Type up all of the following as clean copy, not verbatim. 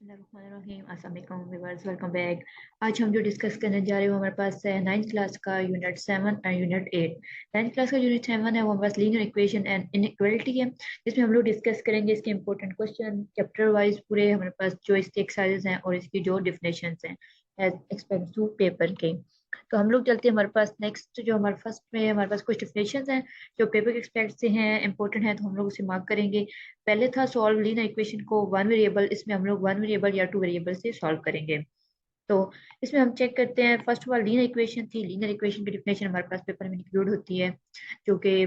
बिस्मिल्लाहिर्रहमानिर्रहीम। अस्सलाम वालेकुम व्यूअर्स, वेलकम बैक। आज हम जो डिस्कस करने जा रहे हैं वो हमारे पास है 9th क्लास का यूनिट 7 और यूनिट 8। 9th क्लास का यूनिट 7 है वो हमारे पास लीनियर इक्वेशन एंड इनइक्वालिटी है, जिसमें हम लोग डिस्कस करेंगे इसके इंपॉर्टेंट क्वेश्चन चैप्टर वाइज पूरे हमारे पास जो इसके एक्सरसाइजेस हैं और इसकी जो डिफिनेशंस हैं एज एक्सपेक्ट टू पेपर के। तो हम लोग चलते हैं हमारे पास नेक्स्ट जो हमारे फर्स्ट में हमारे पास कुछ डिफिनेशंस हैं जो पेपर के एक्सपेक्ट से हैं इंपॉर्टेंट है, तो हम लोग उसे मार्क करेंगे। पहले था सॉल्व लीनियर इक्वेशन को वन वेरिएबल, इसमें हम लोग वन वेरिएबल या टू वेरिएबल से सॉल्व करेंगे। तो इसमें हम चेक करते हैं, first of all linear equation थी। लीनियर इक्वेशन की डिफिनेशन हमारे पास पेपर में इंक्लूड होती है जो कि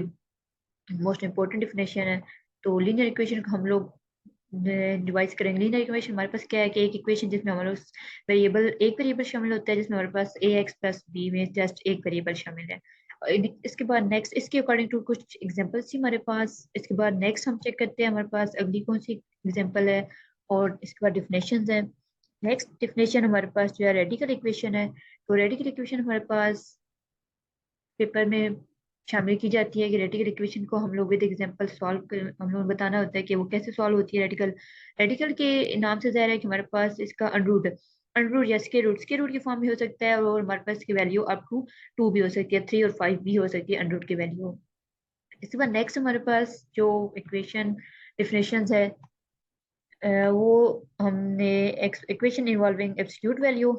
मोस्ट इंपॉर्टेंट डिफिनेशन है। तो लीनियर इक्वेशन को हम लोग डिवाइस करेंगे। लीनियर इक्वेशन हमारे पास क्या है कि एक इक्वेशन जिसमें हमारे एक वेरिएबल शामिल होता है, जिसमें हमारे पास ए एक्स प्लस बी में जस्ट एक वेरिएबल शामिल है। और इसके बाद नेक्स्ट इसके अकॉर्डिंग टू कुछ एग्जांपल्स थी हमारे पास। इसके बाद नेक्स्ट हम चेक करते हैं हमारे पास अगली कौन सी एग्जांपल है, और इसके बाद डिफिनेशंस है। नेक्स्ट डिफिनेशन हमारे पास जो है रेडिकल इक्वेशन है। तो रेडिकल इक्वेशन हमारे पास पेपर में शामिल की जाती है कि रेडिकल इक्वेशन को हम लोग विद एग्जांपल सॉल्व कर, हम लोग बताना होता है कि वो कैसे सॉल्व होती है। रेडिकल रेडिकल के नाम से जाहिर है कि हमारे पास इसका अंडरूट या स्क्वायर रूट की फॉर्म भी हो सकता है, और हमारे पास की वैल्यू अप टू टू भी हो सकती है, 3 और 5 भी हो सकती है अंडरूट की वैल्यू। इसके बाद नेक्स्ट हमारे पास जो इक्वेशन डिफिनेशंस है वो हमने इक्वेशन इन्वॉल्विंग एब्सोल्यूट वैल्यू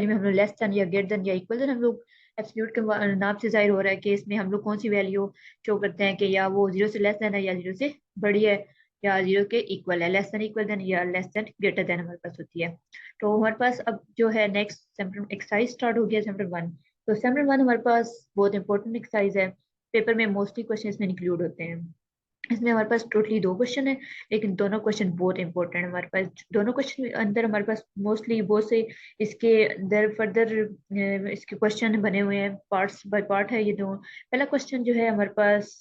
में हम लोग लेस देन या ग्रेटर देन या इक्वल देन, हम लोग एब्सोल्यूट के नाम से जाहिर हो रहा है कि इसमें हम लोग कौन सी वैल्यू शो करते हैं कि या वो जीरो से लेस देन है या जीरो से बड़ी है या जीरो के इक्वल है, लेस देन इक्वल देन या लेस देन ग्रेटर देन हमारे पास होती है। तो हमारे पास अब जो है नेक्स्ट चैप्टर एक्सरसाइज स्टार्ट हो गया, चैप्टर 1। तो चैप्टर 1 हमारे पास बहुत इंपॉर्टेंट एक्सरसाइज है, पेपर में मोस्टली क्वेश्चन इसमें इंक्लूड होते हैं। इसमें हमारे पास टोटली दो क्वेश्चन है, लेकिन दोनों क्वेश्चन बहुत इंपॉर्टेंट है। हमारे पास दोनों क्वेश्चन के अंदर हमारे पास मोस्टली बहुत से इसके अंदर फर्दर इसके क्वेश्चन बने हुए हैं, पार्ट्स बाय पार्ट है ये दो। पहला क्वेश्चन जो है हमारे पास,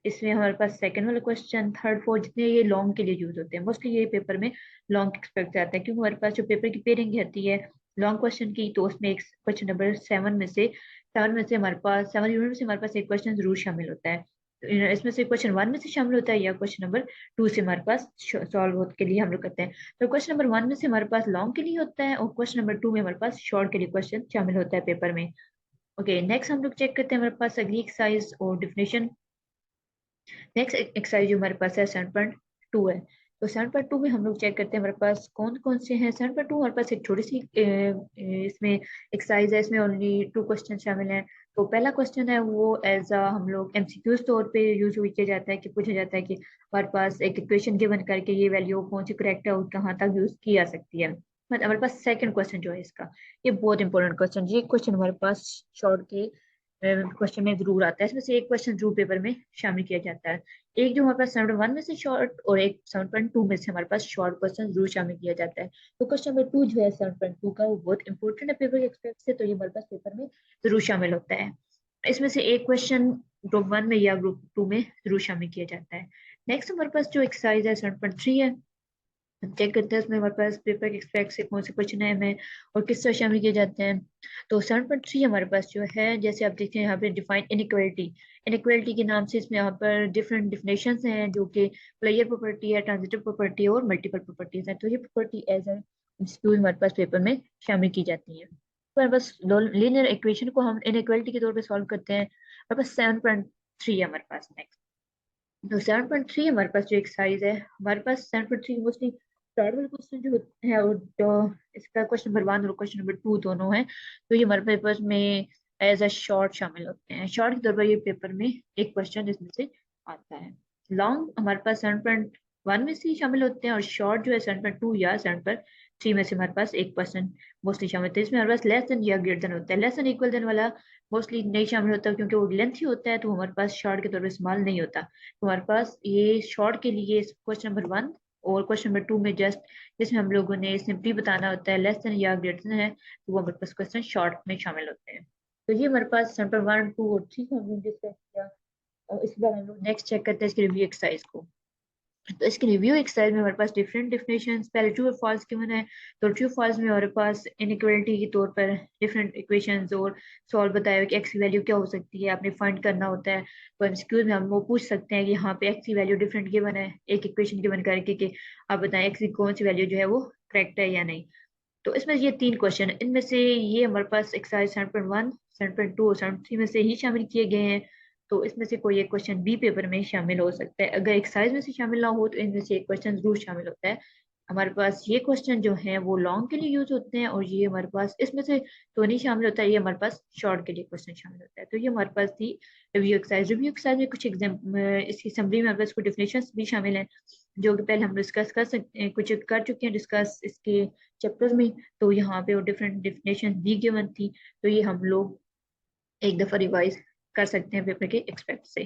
इसमें हमारे पास सेकंड वाला क्वेश्चन, थर्ड फोर्थ जितने ये लॉन्ग के लिए यूज होते हैं, मोस्टली ये पेपर में लॉन्ग एक्सपेक्ट आते हैं, क्योंकि हमारे पास जो पेपर की पेयरिंग रहती है लॉन्ग क्वेश्चन की, तो उसमें एक क्वेश्चन नंबर 7 में से हमारे पास 7 यूनिट में से हमारे पास एक क्वेश्चन जरूर शामिल होता है। तो इसमें से क्वेश्चन 1 में से शामिल होता है या क्वेश्चन नंबर 2 से हमारे पास सॉल्व के लिए हम लोग करते हैं। तो क्वेश्चन नंबर 1 में से हमारे पास लॉन्ग के लिए होता है, और क्वेश्चन नंबर 2 में हमारे पास शॉर्ट के लिए क्वेश्चन शामिल होता है पेपर में। ओके, नेक्स्ट हम लोग चेक करते हैं हमारे पास अगली एक्सरसाइज और डिफिनेशन। नेक्स्ट एक्सरसाइज जो हमारे पास है 7.2 है। तो 7.2 में हम लोग चेक करते हैं हमारे पास कौन कौन से हैं। 7.2 हमारे पास एक छोटी सी इसमें एक्सरसाइज है, इसमें ओनली 2 क्वेश्चन शामिल हैं। तो पहला क्वेश्चन है वो एज अ हम लोग एमसीक्यूज तौर पे यूज किया जाता है, कि पूछा जाता है कि हमारे पास एक इक्वेशन गिवन करके ये वैल्यू कौन सी करेक्ट है और कहाँ तक यूज की जा सकती है। मतलब हमारे पास सेकंड क्वेश्चन जो है इसका, ये बहुत इंपॉर्टेंट क्वेश्चन, ये क्वेश्चन हमारे पास शॉर्ट के क्वेश्चन में जरूर आता है। इसमें से एक क्वेश्चन जरूर पेपर में शामिल किया जाता है। एक जो हमारे पास 7.1 में से शॉर्ट और एक 7.2 में से हमारे पास शॉर्ट क्वेश्चन जरूर शामिल किया जाता है। तो क्वेश्चन नंबर 2 जो है 7.2 का, वो बहुत इंपॉर्टेंट है पेपर के एक्सपेक्ट से, तो ये हमारे पास पेपर में जरूर शामिल होता है। इसमें से एक क्वेश्चन ग्रुप 1 में या ग्रुप 2 में जरूर शामिल किया जाता है। नेक्स्ट हमारे पास जो एक्सरसाइज है 7.3 है। हम चेक करते हैं इसमें हमारे पास पेपर के एक्सपेक्ट से कौन से क्वेश्चन है हमें और किस तरह शामिल किए जाते हैं। तो 7.3 हमारे पास जो है, जैसे आप देखते हैं यहाँ पे डिफाइन इनइक्वालिटी। इनइक्वालिटी के नाम से इसमें यहाँ पर डिफरेंट डिफिनेशंस हैं, जो कि प्लेयर प्रॉपर्टी है, ट्रांजिटिव प्रॉपर्टी और मल्टीपल प्रॉपर्टीज है। तो ये प्रॉपर्टी एज ए इंस्टीट्यूट हमारे पास पेपर में शामिल की जाती है। तो हमारे पास लीनियर इक्वेशन को हम इनइक्वालिटी के तौर पर सॉल्व करते हैं। हमारे पास 7.3 है हमारे पास नेक्स्ट। तो 7.3 हमारे पास जो एक्सरसाइज है, हमारे पास 7.3 मोस्टली स्टार्ट वाले क्वेश्चन जो होते हैं, और जो इसका क्वेश्चन नंबर 1 और क्वेश्चन नंबर 2 दोनों हैं, तो ये हमारे पेपर में एज अ शॉर्ट शामिल होते हैं। शॉर्ट के तौर पर ये पेपर में एक क्वेश्चन इसमें से आता है। लॉन्ग हमारे पास 7.1 में से ही शामिल होते हैं, और शॉर्ट जो है 7.2 या 7.3 में से हमारे पास एक क्वेश्चन मोस्टली शामिल होते हैं। इसमें हमारे पास लेस देन या ग्रेटर देन होता है। लेस देन इक्वल देन वाला मोस्टली नहीं शामिल होता, क्योंकि वो लेंथी होता है, तो हमारे पास शॉर्ट के तौर पर इस्तेमाल नहीं होता। हमारे पास ये शॉर्ट के लिए क्वेश्चन नंबर 1 और क्वेश्चन नंबर 2 में जस्ट जिसमें हम लोगों ने सिंपली बताना होता है लेस देन या ग्रेटर देन है, तो वो हमारे पास क्वेश्चन शॉर्ट में शामिल होते हैं। तो ये हमारे पास चैप्टर 1, 2 और 3 को हमने डिस्कस किया, और इसके बाद हम लोग नेक्स्ट चेक करते हैं इसकी रिव्यू एक्सरसाइज को। तो इसके रिव्यू एक्सरसाइज में हमारे पास डिफरेंट डिफिनेशंस, पहले ट्रू और फॉल्स गिवन है। तो ट्रू फॉल्स में हमारे पास इनइक्वालिटी के तौर पर डिफरेंट इक्वेशंस और सॉल्व बताया हुआ कि एक्स की वैल्यू क्या हो सकती है, आपने फाइंड करना होता है। तो एमसीक्यूज में हम वो पूछ सकते हैं कि यहाँ पे एक्स की वैल्यू डिफरेंट गिवन है, एक इक्वेशन गिवन करके कि आप बताएं एक्स की कौन सी वैल्यू जो है वो करेक्ट है या नहीं। तो इसमें ये 3 क्वेश्चन है, इनमें से ये हमारे पास एक्सरसाइज 7.1, 7.2 और 7.3 में से ही शामिल किए गए हैं। तो इसमें से कोई एक क्वेश्चन बी पेपर में शामिल हो सकता है। अगर एक्सरसाइज में से शामिल ना हो तो इनमें से एक क्वेश्चन जरूर शामिल होता है। हमारे पास ये क्वेश्चन जो है वो लॉन्ग के लिए यूज होते हैं, और ये हमारे पास इसमें से तो नहीं शामिल होता है, ये हमारे पास शॉर्ट के लिए क्वेश्चन शामिल होता है। तो ये हमारे पास थी रिव्यू एक्सरसाइज। रिव्यू एक्सरसाइज में कुछ एग्जाम इसकी समरी में हमारे पास कुछ डिफिनेशंस भी शामिल हैं, जो कि पहले हम डिस्कस कर सकते हैं, कुछ कर चुके हैं डिस्कस इसके चैप्टर में। तो यहाँ पे वो डिफरेंट डिफिनेशन दी गिवन थी, तो ये हम लोग एक दफा रिवाइज कर सकते हैं पेपर के एक्सपेक्ट से।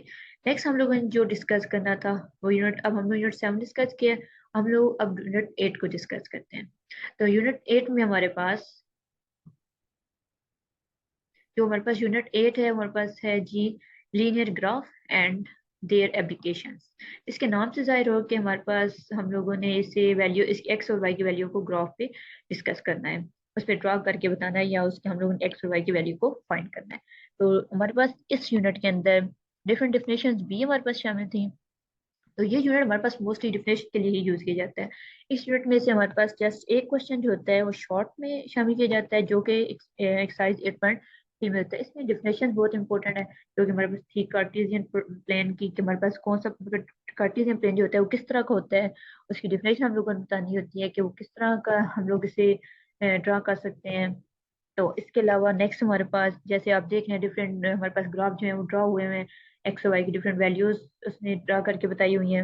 नेक्स्ट हम लोगों ने जो डिस्कस करना था वो यूनिट, अब हम लोग यूनिट 7 डिस्कस किया, हम लोग अब यूनिट 8 को डिस्कस करते हैं। तो यूनिट 8 में हमारे पास यूनिट 8 है, हमारे पास है जी linear graph and their applications. इसके नाम से जाहिर हो कि हमारे पास हम लोगों ने इसे वैल्यू, इस एक्स और वाई की वैल्यू को ग्राफ पे डिस्कस करना है, उस पर ड्रा करके बताना है, या उसके हम लोगों ने एक्स और वाई की वैल्यू को फाइंड करना है। तो हमारे पास इस यूनिट के अंदर डिफरेंट डिफिनेशंस भी हमारे पास शामिल थी। तो ये यूनिट हमारे पास मोस्टली डिफिनेशन के लिए ही यूज किया जाता है। इस यूनिट में से हमारे पास जस्ट एक क्वेश्चन जो होता है वो शॉर्ट में शामिल किया जाता है, जो कि एक्सरसाइज 8.3 में होता है। इसमें डिफिनेशन बहुत इंपॉर्टेंट है, क्योंकि हमारे पास थी कार्टेशियन प्लेन की, कि हमारे पास कौन सा कार्टेशियन प्लेन जो होता है वो किस तरह का होता है, उसकी डिफिनेशन हम लोगों को बतानी होती है कि वो किस तरह का हम लोग इसे ड्रा कर सकते हैं। तो इसके अलावा नेक्स्ट हमारे पास, जैसे आप देख रहे हैं, डिफरेंट हमारे पास ग्राफ जो है वो ड्रा हुए हैं, एक्स और वाई की डिफरेंट वैल्यूज उसने ड्रा करके बताई हुई हैं।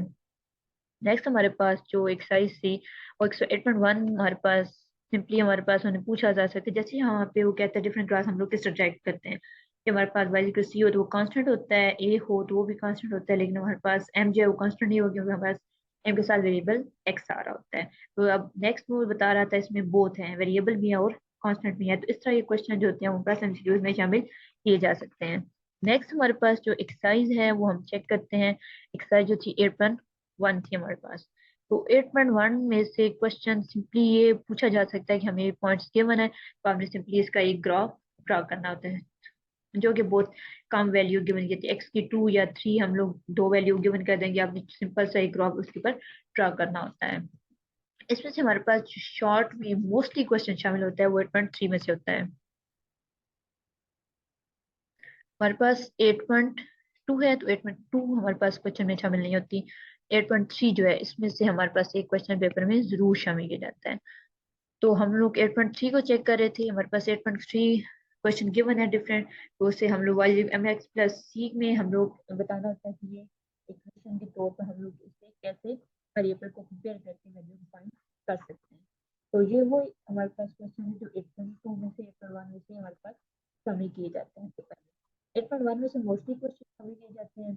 नेक्स्ट हमारे पास जो एक्सरसाइज थी वो 108.1 हमारे पास सिंपली हमारे पास उन्हें पूछा जा सकता है, जैसे यहाँ पे वो कहता है डिफरेंट क्लास हम लोग किस सब्जेक्ट करते हैं, कि हमारे पास वाई इक्वल सी हो तो वो कांस्टेंट होता है, ए हो तो वो भी कांस्टेंट होता है, लेकिन हमारे पास एम जो है वो कांस्टेंट नहीं होगा, क्योंकि हमारे पास एम के साथ वेरिएबल एक्स आ रहा होता है। तो अब नेक्स्ट वो बता रहा था इसमें बोथ है, वेरिएबल भी है और कांस्टेंट भी है। तो इस तरह के क्वेश्चन जो होते हैं वो प्लस एमसीक्यूज में शामिल किए जा सकते हैं। नेक्स्ट हमारे पास जो एक्सरसाइज है वो हम चेक करते हैं। एक्सरसाइज जो थी 8.1 थी हमारे पास। तो 8.1 में से क्वेश्चन सिंपली ये पूछा जा सकता है कि हमें पॉइंट्स गिवन है, तो आपने सिंपली इसका एक ग्राफ ड्रा करना होता है, जो कि बहुत कम वैल्यू गिवन की थी, एक्स की 2 या 3 हम लोग 2 वैल्यू गिवन कर देंगे, आपने सिंपल सा एक ग्राफ उसके ऊपर ड्रा करना होता है। इसमें से हमारे पास शॉर्ट में मोस्टली क्वेश्चन शामिल होता है वो 8.3 में से होता है। हमारे पास 8.2 है, तो 8.2 हमारे पास क्वेश्चन में शामिल नहीं होती। 8.3 जो है इसमें से हमारे पास एक क्वेश्चन पेपर में जरूर शामिल किया जाता है। तो हम लोग 8.3 को चेक कर रहे थे, हमारे पास 8.3 क्वेश्चन गिवन है डिफरेंट, तो उससे हम लोग वाई एम एक्स प्लस सी में हम लोग बताना होता है कि ये इक्वेशन के तौर पर हम लोग इसे कैसे वेरिएबल को कंपेयर करके वैल्यू को फाइंड कर सकते हैं। तो ये वो हमारे पास क्वेश्चन है जो 8.2 में से 8.1 में से हमारे पास शामिल किए जाते हैं। 8.1 में से मोस्टली क्वेश्चन शामिल किए जाते हैं,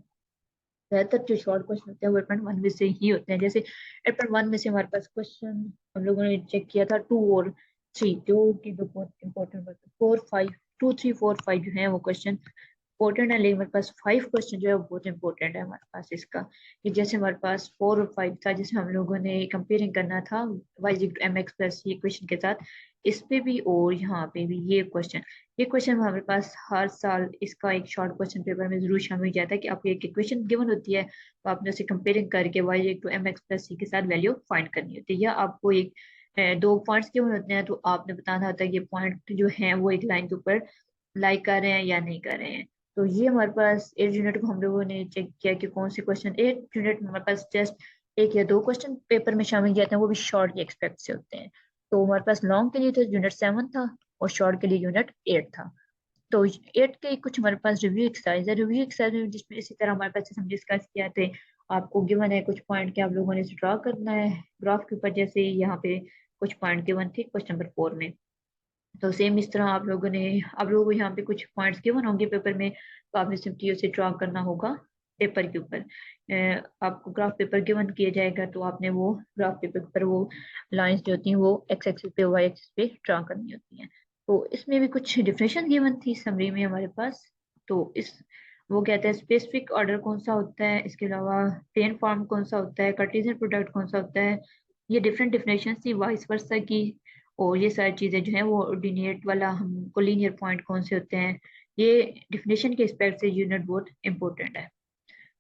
ज्यादातर जो शॉर्ट क्वेश्चन होते हैं वो 8.1 में से ही होते हैं। जैसे 8.1 में से हमारे पास क्वेश्चन हम लोगों ने चेक किया था 2 और 3, जो कि दो बहुत इंपॉर्टेंट, 4 5, 2 3 4 5 जो है वो क्वेश्चन इंपॉर्टेंट है, लेकिन हमारे पास 5 क्वेश्चन जो है वो बहुत इंपॉर्टेंट है हमारे पास इसका, कि जैसे हमारे पास 4 और 5 था, जैसे हम लोगों ने कंपेयरिंग करना था वाई एम एक्स प्लस ये क्वेश्चन के साथ, इस पे भी और यहाँ पे भी ये क्वेश्चन हमारे पास हर साल इसका एक शॉर्ट क्वेश्चन पेपर में जरूर शामिल हो जाता है, कि आपको एक इक्वेशन गिवन होती है, तो आपने उसे कंपेयरिंग करके Y to M X plus C के साथ वैल्यू फाइंड करनी होती है, या आपको एक दो पॉइंट्स गिवन होते हैं, तो आपने बताना होता है कि पॉइंट जो है वो एक लाइन के ऊपर लाइक कर रहे हैं या नहीं कर रहे हैं। तो ये हमारे पास 8 यूनिट को हम लोगों ने चेक किया कि कौन से क्वेश्चन 8 यूनिट में हमारे पास जस्ट एक या दो क्वेश्चन पेपर में शामिल किए जाते हैं, वो भी शॉर्ट के एक्सपेक्ट से होते हैं। तो हमारे पास लॉन्ग के लिए तो यूनिट 7 था, और शॉर्ट के लिए यूनिट 8 था। तो 8 के कुछ हमारे पास रिव्यू एक्सरसाइज है, रिव्यू एक्सरसाइज में जिसमें इसी तरह हमारे पास जैसे हम डिस्कस किया थे, आपको गिवन है कुछ पॉइंट के आप लोगों ने ड्रा करना है ग्राफ के ऊपर, जैसे यहाँ पे कुछ पॉइंट गिवन थे क्वेश्चन नंबर 4 में। तो सेम इस तरह आप लोगों को यहाँ पे कुछ पॉइंट्स गिवन होंगे पेपर में, तो आपने सिंपली उसे ड्रा करना होगा पेपर के ऊपर। आपको ग्राफ पेपर गिवन किया जाएगा, तो आपने वो ग्राफ पेपर पर वो लाइंस जो होती हैं वो एक्स एक्सिस पे वाई एक्सिस पे ड्रा करनी होती हैं। तो इसमें भी कुछ डिफिनेशन गिवन थी समरी में हमारे पास। तो इस वो कहते हैं स्पेसिफिक ऑर्डर कौन सा होता है, इसके अलावा प्लेन फॉर्म कौन सा होता है, कार्टेशियन प्रोडक्ट कौन सा होता है, ये डिफरेंट डिफिनेशन थी वाइस वर्सा की। और ये सारी चीजें जो है वो ऑर्डिनेट वाला हमको लीनियर पॉइंट कौन से होते हैं, ये डिफिनेशन के एस्पेक्ट से यूनिट बहुत इंपॉर्टेंट है।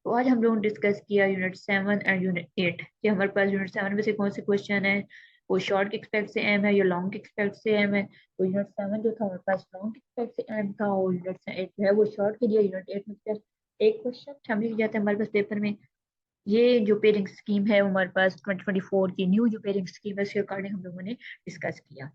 तो आज हम लोगों ने डिस्कस किया यूनिट 7 एंड यूनिट 8, कि हमारे पास यूनिट 7 में से कौन से क्वेश्चन है, वो शॉर्ट के एक्सपेक्ट से एम है या लॉन्ग के एक्सपेक्ट से एम है। तो यूनिट 7 जो था हमारे पास लॉन्ग के एक्सपेक्ट से एम था, और यूनिट 8 जो है वो शॉर्ट के लिए। यूनिट 8 में just एक क्वेश्चन शामिल किया जाता है हमारे पास पेपर में। ये जो पेयरिंग स्कीम है वो हमारे पास 2024 की न्यू जो पेयरिंग स्कीम है उसके अकॉर्डिंग हम लोगों ने डिस्कस किया।